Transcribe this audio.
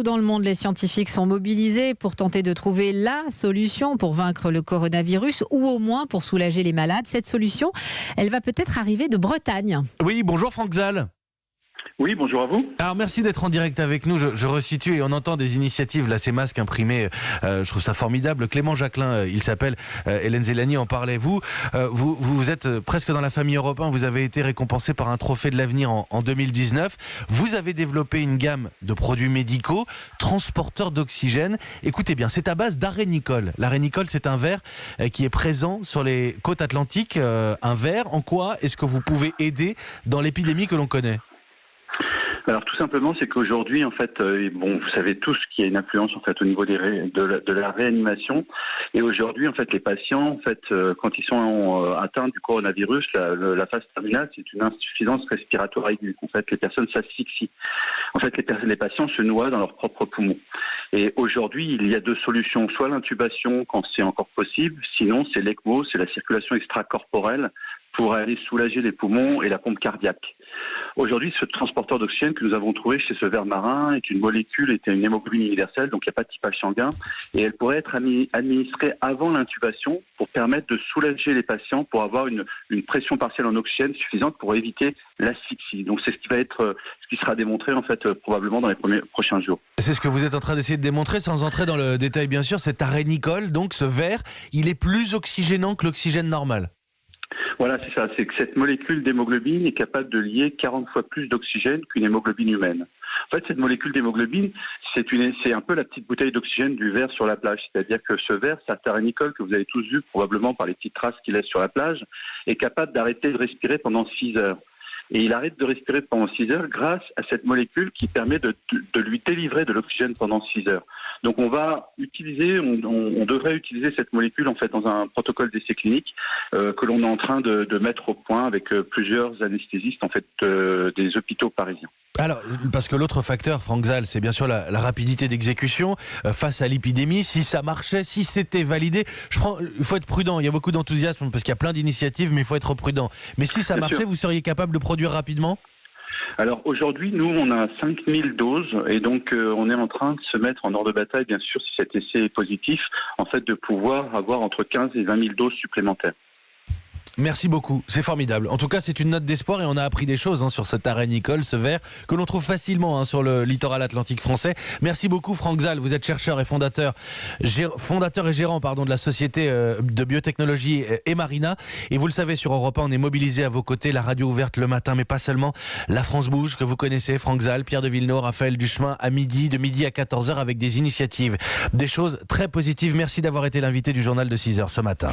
Dans le monde, les scientifiques sont mobilisés pour tenter de trouver la solution pour vaincre le coronavirus ou au moins pour soulager les malades. Cette solution, elle va peut-être arriver de Bretagne. Oui, bonjour Franck Zal. Oui, bonjour à vous. Alors merci d'être en direct avec nous, je resitue et on entend des initiatives, là ces masques imprimés, je trouve ça formidable. Clément Jacquelin, il s'appelle, Hélène Zélani en parlait. Vous êtes presque dans la famille Europe 1, vous avez été récompensé par un trophée de l'avenir en 2019. Vous avez développé une gamme de produits médicaux, transporteurs d'oxygène. Écoutez bien, c'est à base d'arénicole. L'arénicole, c'est un ver qui est présent sur les côtes atlantiques, un ver. En quoi est-ce que vous pouvez aider dans l'épidémie que l'on connaît ? Alors tout simplement, c'est qu'aujourd'hui, en fait, vous savez tous qu'il y a une influence en fait au niveau de la réanimation. Et aujourd'hui, en fait, les patients, en fait, quand ils sont atteints du coronavirus, la phase terminale, c'est une insuffisance respiratoire aiguë. En fait, les personnes s'asphyxient. En fait, les patients se noient dans leurs propres poumons. Et aujourd'hui, il y a deux solutions. Soit l'intubation quand c'est encore possible, sinon c'est l'ECMO, c'est la circulation extracorporelle pour aller soulager les poumons et la pompe cardiaque. Aujourd'hui, ce transporteur d'oxygène que nous avons trouvé chez ce ver marin est une molécule, était une hémoglobine universelle, donc il n'y a pas de typage sanguin, et elle pourrait être administrée avant l'intubation pour permettre de soulager les patients, pour avoir une pression partielle en oxygène suffisante pour éviter l'asphyxie. Donc c'est ce qui sera démontré en fait probablement dans les prochains jours. C'est ce que vous êtes en train d'essayer de démontrer, sans entrer dans le détail bien sûr. Cet arénicole, donc ce ver, il est plus oxygénant que l'oxygène normal. Voilà, c'est ça. C'est que cette molécule d'hémoglobine est capable de lier 40 fois plus d'oxygène qu'une hémoglobine humaine. En fait, cette molécule d'hémoglobine, c'est un peu la petite bouteille d'oxygène du ver sur la plage. C'est-à-dire que ce ver, cet arénicole que vous avez tous vu probablement par les petites traces qu'il laisse sur la plage, est capable d'arrêter de respirer pendant 6 heures. Et il arrête de respirer pendant 6 heures grâce à cette molécule qui permet de lui délivrer de l'oxygène pendant 6 heures. Donc on devrait utiliser cette molécule en fait dans un protocole d'essai clinique que l'on est en train de mettre au point avec plusieurs anesthésistes en fait des hôpitaux parisiens. Alors, parce que l'autre facteur, Franck Zal, c'est bien sûr la rapidité d'exécution face à l'épidémie. Si ça marchait, si c'était validé, il faut être prudent. Il y a beaucoup d'enthousiasme parce qu'il y a plein d'initiatives, mais il faut être prudent. Mais si ça marchait, vous seriez capable de produire rapidement ? Alors aujourd'hui, nous, on a 5000 doses et donc on est en train de se mettre en ordre de bataille, bien sûr, si cet essai est positif, en fait, de pouvoir avoir entre 15 et 20 000 doses supplémentaires. Merci beaucoup, c'est formidable. En tout cas, c'est une note d'espoir et on a appris des choses sur cet arénicole, ce ver, que l'on trouve facilement sur le littoral atlantique français. Merci beaucoup Franck Zal, vous êtes chercheur et fondateur et gérant de la société de biotechnologie Emarina. Et vous le savez, sur Europe 1, on est mobilisé à vos côtés, la radio ouverte le matin, mais pas seulement. La France bouge, que vous connaissez, Franck Zal, Pierre de Villeneuve, Raphaël Duchemin, de midi à 14h avec des initiatives, des choses très positives. Merci d'avoir été l'invité du journal de 6h ce matin.